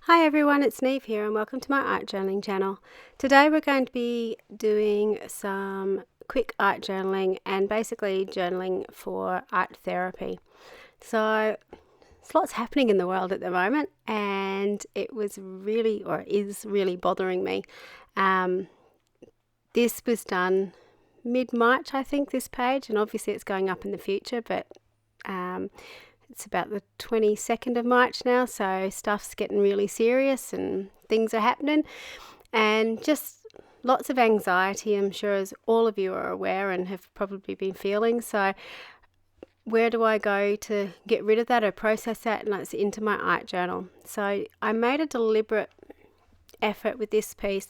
Hi everyone, it's Niamh here and welcome to my art journaling channel. Today we're going to be doing some quick art journaling and basically journaling for art therapy. So there's lots happening in the world at the moment and it was really or is really bothering me. This was done mid-March, I think, this page, and obviously it's going up in the future, but it's about the 22nd of March now, so stuff's getting really serious and things are happening and just lots of anxiety, I'm sure, as all of you are aware and have probably been feeling. So where do I go to get rid of that or process that? And that's into my art journal. So I made a deliberate effort with this piece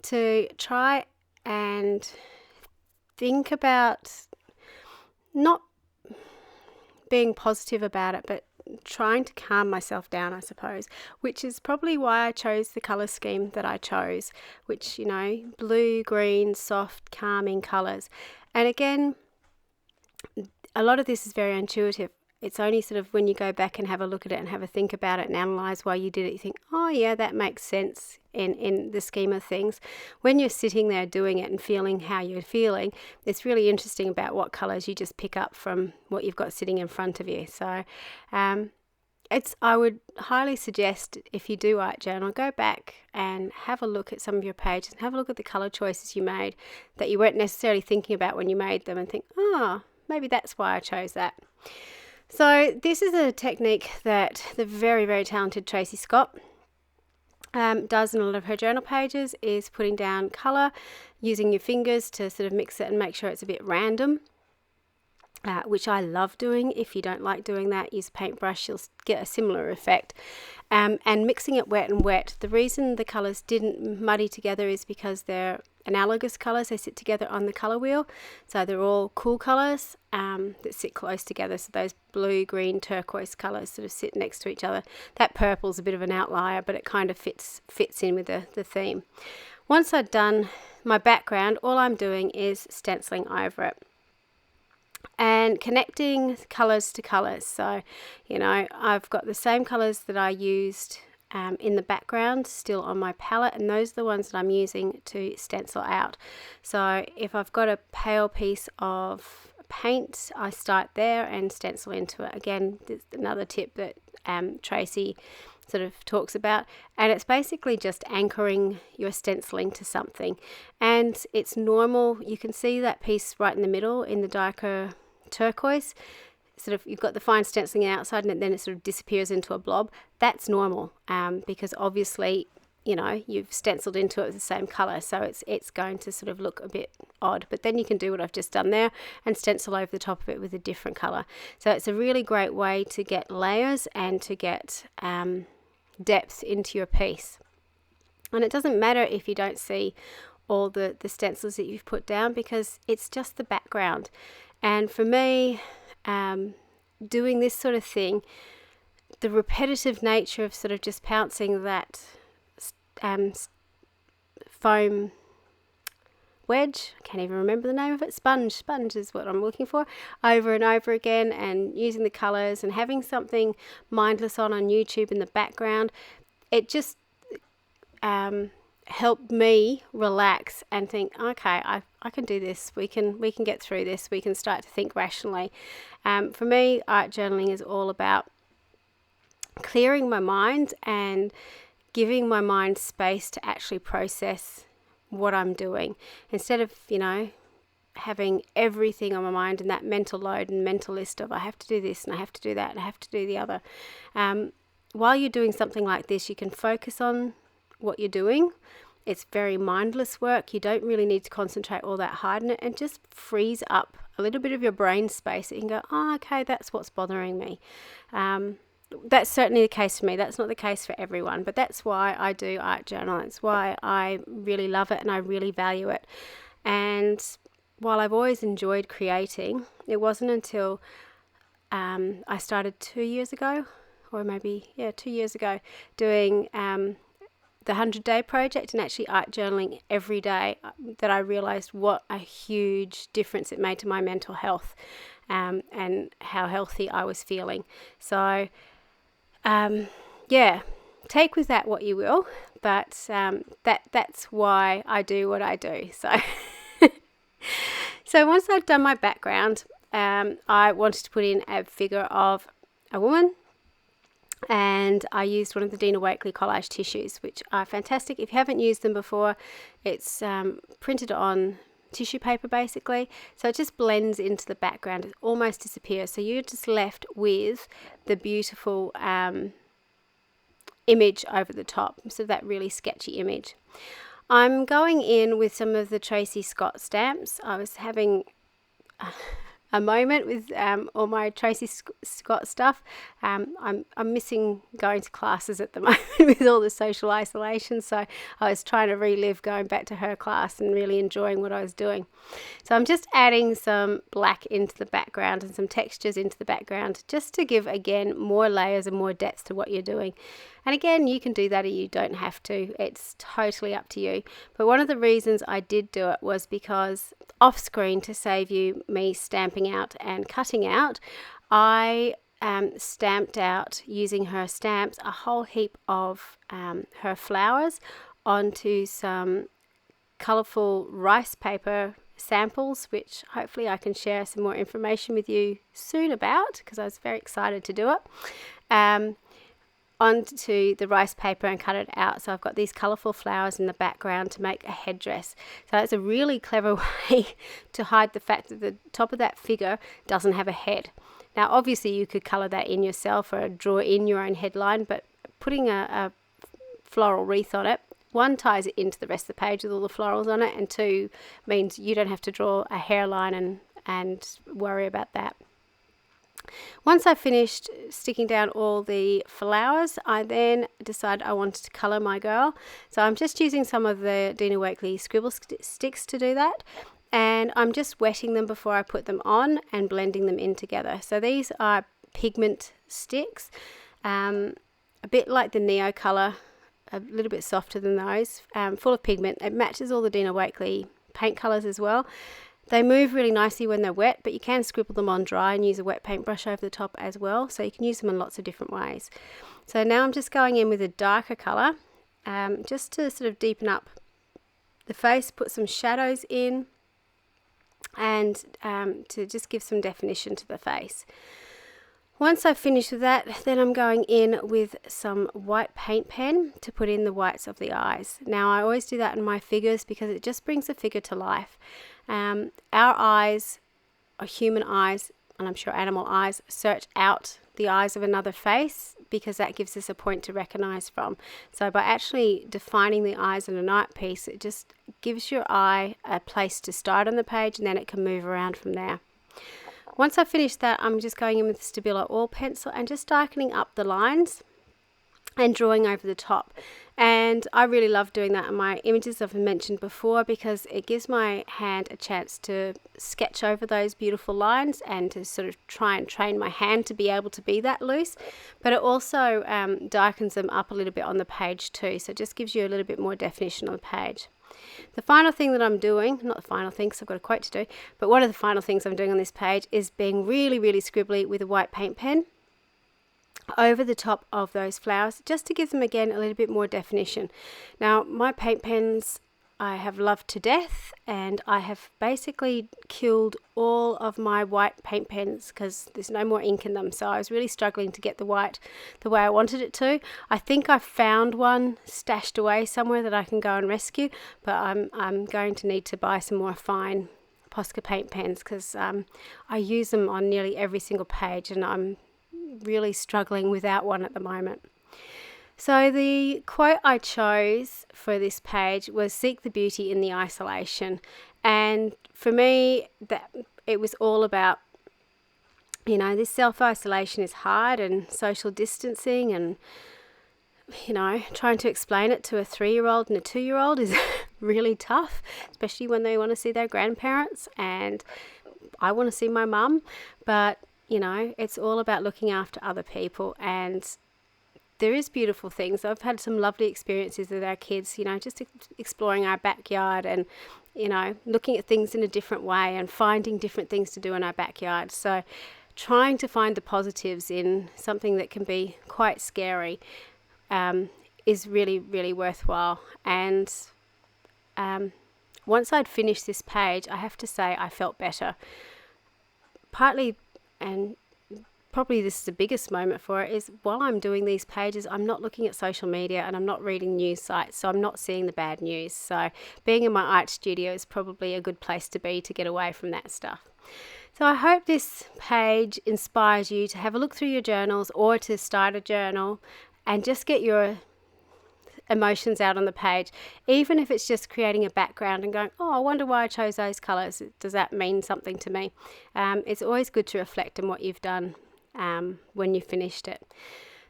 to try and think about not being positive about it, but trying to calm myself down, I suppose, which is probably why I chose the colour scheme that I chose, which, blue, green, soft, calming colours. And again, a lot of this is very intuitive. It's only sort of when you go back and have a look at it and have a think about it and analyse why you did it, you think, oh yeah, that makes sense in the scheme of things. When you're sitting there doing it and feeling how you're feeling, it's really interesting about what colours you just pick up from what you've got sitting in front of you. So I would highly suggest, if you do art journal, go back and have a look at some of your pages and have a look at the colour choices you made that you weren't necessarily thinking about when you made them, and think, oh, maybe that's why I chose that. So this is a technique that the very, very talented Tracy does in a lot of her journal pages, is putting down colour, using your fingers to sort of mix it and make sure it's a bit random, which I love doing. If you don't like doing that, use a paintbrush, you'll get a similar effect. And mixing it wet and wet. The reason the colours didn't muddy together is because they're analogous colours. They sit together on the colour wheel. So they're all cool colours that sit close together. So those blue, green, turquoise colours sort of sit next to each other. That purple's a bit of an outlier, but it kind of fits in with the theme. Once I've done my background, all I'm doing is stenciling over it and connecting colours to colours. So, I've got the same colours that I used in the background still on my palette, and those are the ones that I'm using to stencil out. So if I've got a pale piece of paint, I start there and stencil into it. Again, there's another tip that Tracy sort of talks about, and it's basically just anchoring your stenciling to something. And it's normal, you can see that piece right in the middle in the darker turquoise, sort of you've got the fine stenciling outside and then it sort of disappears into a blob. That's normal, because obviously you've stenciled into it with the same color, so it's going to sort of look a bit odd. But then you can do what I've just done there and stencil over the top of it with a different color. So it's a really great way to get layers and to get depth into your piece. And it doesn't matter if you don't see all the stencils that you've put down, because it's just the background. And for me, doing this sort of thing, the repetitive nature of sort of just pouncing that foam wedge, I can't even remember the name of it, sponge is what I'm looking for, over and over again, and using the colours and having something mindless on YouTube in the background, it just helped me relax and think, okay, I can do this, we can get through this, we can start to think rationally. For me, art journaling is all about clearing my mind and giving my mind space to actually process what I'm doing, instead of having everything on my mind and that mental load and mental list of I have to do this and I have to do that and I have to do the other. While you're doing something like this, you can focus on what you're doing. It's very mindless work. You don't really need to concentrate all that hard in it, and just frees up a little bit of your brain space. You can go, oh, okay, that's what's bothering me. That's certainly the case for me. That's not the case for everyone, but that's why I do art journal. It's why I really love it and I really value it. And while I've always enjoyed creating, it wasn't until I started 2 years ago, or maybe 2 years ago, doing the 100-day project and actually art journaling every day, that I realized what a huge difference it made to my mental health, and how healthy I was feeling. So take with that what you will, but that's why I do what I do. So once I've done my background, I wanted to put in a figure of a woman, and I used one of the Dina Wakley collage tissues, which are fantastic. If you haven't used them before, it's printed on tissue paper basically, so it just blends into the background. It almost disappears, so you're just left with the beautiful image over the top, so that really sketchy image. I'm going in with some of the Tracy Scott stamps. I was having a moment with all my Tracy Scott stuff. I'm missing going to classes at the moment with all the social isolation, so I was trying to relive going back to her class and really enjoying what I was doing. So I'm just adding some black into the background and some textures into the background, just to give again more layers and more depth to what you're doing. And again, you can do that or you don't have to. It's totally up to you. But one of the reasons I did do it was because off screen, to save you me stamping out and cutting out, I stamped out, using her stamps, a whole heap of her flowers onto some colourful rice paper samples, which hopefully I can share some more information with you soon about, because I was very excited to do it. Onto the rice paper and cut it out. So I've got these colourful flowers in the background to make a headdress. So it's a really clever way to hide the fact that the top of that figure doesn't have a head. Now obviously you could colour that in yourself or draw in your own headline, but putting a floral wreath on it, one, ties it into the rest of the page with all the florals on it, and two, means you don't have to draw a hairline and worry about that. Once I finished sticking down all the flowers, I then decided I wanted to colour my girl. So I'm just using some of the Dina Wakley scribble sticks to do that, and I'm just wetting them before I put them on and blending them in together. So these are pigment sticks, a bit like the Neo colour, a little bit softer than those, full of pigment. It matches all the Dina Wakley paint colours as well. They move really nicely when they're wet, but you can scribble them on dry and use a wet paintbrush over the top as well, so you can use them in lots of different ways. So now I'm just going in with a darker colour, just to sort of deepen up the face, put some shadows in, and to just give some definition to the face. Once I've finished with that, then I'm going in with some white paint pen to put in the whites of the eyes. Now I always do that in my figures because it just brings the figure to life. Our eyes, or human eyes, and I'm sure animal eyes, search out the eyes of another face because that gives us a point to recognize from. So by actually defining the eyes in a night piece, it just gives your eye a place to start on the page, and then it can move around from there. Once I've finished that, I'm just going in with the Stabilo oil pencil and just darkening up the lines and drawing over the top. And I really love doing that in my images I've mentioned before, because it gives my hand a chance to sketch over those beautiful lines and to sort of try and train my hand to be able to be that loose. But it also darkens them up a little bit on the page too, so it just gives you a little bit more definition on the page. The final thing that I'm doing, not the final thing because I've got a quote to do, but one of the final things I'm doing on this page is being really, really scribbly with a white paint pen over the top of those flowers, just to give them again a little bit more definition. Now my paint pens I have loved to death, and I have basically killed all of my white paint pens because there's no more ink in them, so I was really struggling to get the white the way I wanted it to. I think I found one stashed away somewhere that I can go and rescue, but I'm going to need to buy some more fine Posca paint pens because I use them on nearly every single page, and I'm really struggling without one at the moment. So the quote I chose for this page was "Seek the beauty in the isolation," and for me that it was all about, you know, this self-isolation is hard, and social distancing, and you know, trying to explain it to a 3-year-old and a 2-year-old is really tough, especially when they want to see their grandparents, and I want to see my mum, but you know, it's all about looking after other people. And there is beautiful things. I've had some lovely experiences with our kids, you know, just exploring our backyard and, you know, looking at things in a different way and finding different things to do in our backyard. So trying to find the positives in something that can be quite scary is really, really worthwhile. And once I'd finished this page, I have to say I felt better. Partly, and probably this is the biggest moment for it, is while I'm doing these pages, I'm not looking at social media and I'm not reading news sites, so I'm not seeing the bad news. So being in my art studio is probably a good place to be, to get away from that stuff. So I hope this page inspires you to have a look through your journals or to start a journal and just get your emotions out on the page, even if it's just creating a background and going, oh, I wonder why I chose those colours. Does that mean something to me? It's always good to reflect on what you've done when you finished it.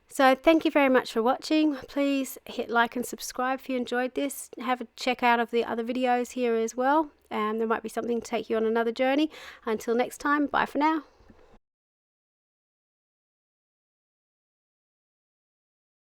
So thank you very much for watching. Please hit like and subscribe if you enjoyed this. Have a check out of the other videos here as well. There might be something to take you on another journey. Until next time, bye for now.